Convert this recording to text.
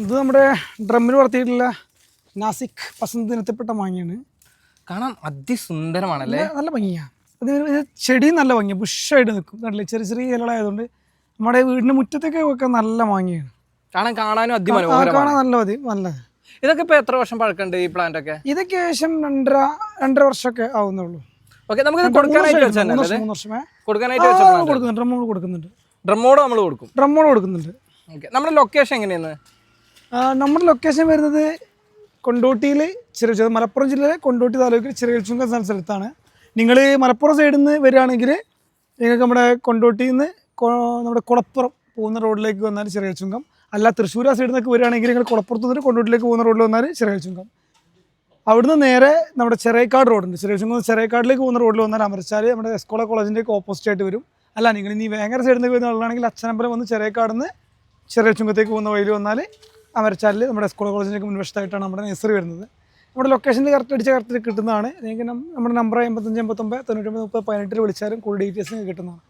ഇത് നമ്മുടെ ഡ്രമ്മിൽ വളർത്തിയിട്ടുള്ള നാസിക് പസന്ത് ഇനത്തിൽപ്പെട്ട മാങ്ങയാണ്. കാണാൻ അതിസുന്ദരമാണല്ലേ. നല്ല ഭംഗിയാണ്. ഇത് ചെടി നല്ല ഭംഗിയാണ്, ബുഷായിട്ട് നിൽക്കും. കണ്ടില്ലേ, ചെറിയ ചെറിയ ഇലകളായതുകൊണ്ട് നമ്മുടെ വീടിൻ്റെ മുറ്റത്തൊക്കെ വെക്കാൻ നല്ല മാങ്ങയാണ്. കാണാനും കാണാൻ നല്ല മതി, നല്ലത്. ഇതൊക്കെ ഇപ്പോൾ എത്ര വർഷം പഴക്കമുണ്ട് ഈ പ്ലാന്റ് ഒക്കെ? ഇതൊക്കെ ഏകദേശം 2.5 വർഷമൊക്കെ ആവുന്നുള്ളൂ. ഓക്കെ, നമുക്ക് കൊടുക്കാനായിട്ട് കൊടുക്കുന്നുണ്ട്. ഡ്രമ്മോട് നമ്മൾ കൊടുക്കും. ഡ്രമ്മോട് കൊടുക്കുന്നുണ്ട്. ഓക്കെ, നമ്മുടെ ലൊക്കേഷൻ എങ്ങനെയാണ്? നമ്മുടെ ലൊക്കേഷൻ വരുന്നത് കൊണ്ടോട്ടിയിൽ ചെറിയ മലപ്പുറം ജില്ലയിലെ കൊണ്ടോട്ടി താലൂക്കിൽ ചെറിയൽച്ചുങ്കം എന്ന സ്ഥലത്താണ്. നിങ്ങൾ മലപ്പുറം സൈഡിൽ നിന്ന് വരികയാണെങ്കിൽ നിങ്ങൾക്ക് നമ്മുടെ കൊണ്ടോട്ടിയിൽ നിന്ന് നമ്മുടെ കുളപ്പുറം പോകുന്ന റോഡിലേക്ക് വന്നാൽ ചെറിയൽച്ചുങ്കം. അല്ല, തൃശ്ശൂർ ആ സൈഡിൽ നിന്നൊക്കെ വരികയാണെങ്കിൽ നിങ്ങൾ കുളപ്പുറത്ത് നിന്ന് കൊണ്ടോട്ടിലേക്ക് പോകുന്ന റോഡിൽ വന്നാൽ ചെറിയൽച്ചുങ്കം. അവിടുന്ന് നേരെ നമ്മുടെ ചെറിയക്കാട് റോഡുണ്ട്. ചെറിയൽച്ചുങ്കം ചെറിയക്കാടിലേക്ക് പോകുന്ന റോഡിൽ വന്നാൽ അമരച്ചാൽ നമ്മുടെ എസ്കോള കോളേജിൻ്റെ ഓപ്പോസിറ്റ് ആയിട്ട് വരും. അല്ല, നിങ്ങൾ ഇനി വേങ്ങര സൈഡിൽ നിന്ന് വരുന്ന ആളാണെങ്കിൽ അച്ഛനമ്പലം വന്ന് ചെറിയക്കാട് നിന്ന് ചെറിയൽച്ചുങ്കത്തേക്ക് പോകുന്ന വഴിയിൽ വന്നാൽ അമരച്ചാലിൽ നമ്മുടെ സ്കൂൾ കോളേജിലേക്ക് മുൻവശത്തായിട്ടാണ് നമ്മുടെ നഴ്സറി വരുന്നത്. നമ്മുടെ ലൊക്കേഷനിൽ കറക്റ്റ് കിട്ടുന്നതാണ്. നിങ്ങൾക്ക് നമ്മുടെ നമ്പർ 85 89 99 30 18 വിളിച്ചാലും കൂടുതൽ ഡീറ്റെയിൽസ് കിട്ടുന്നതാണ്.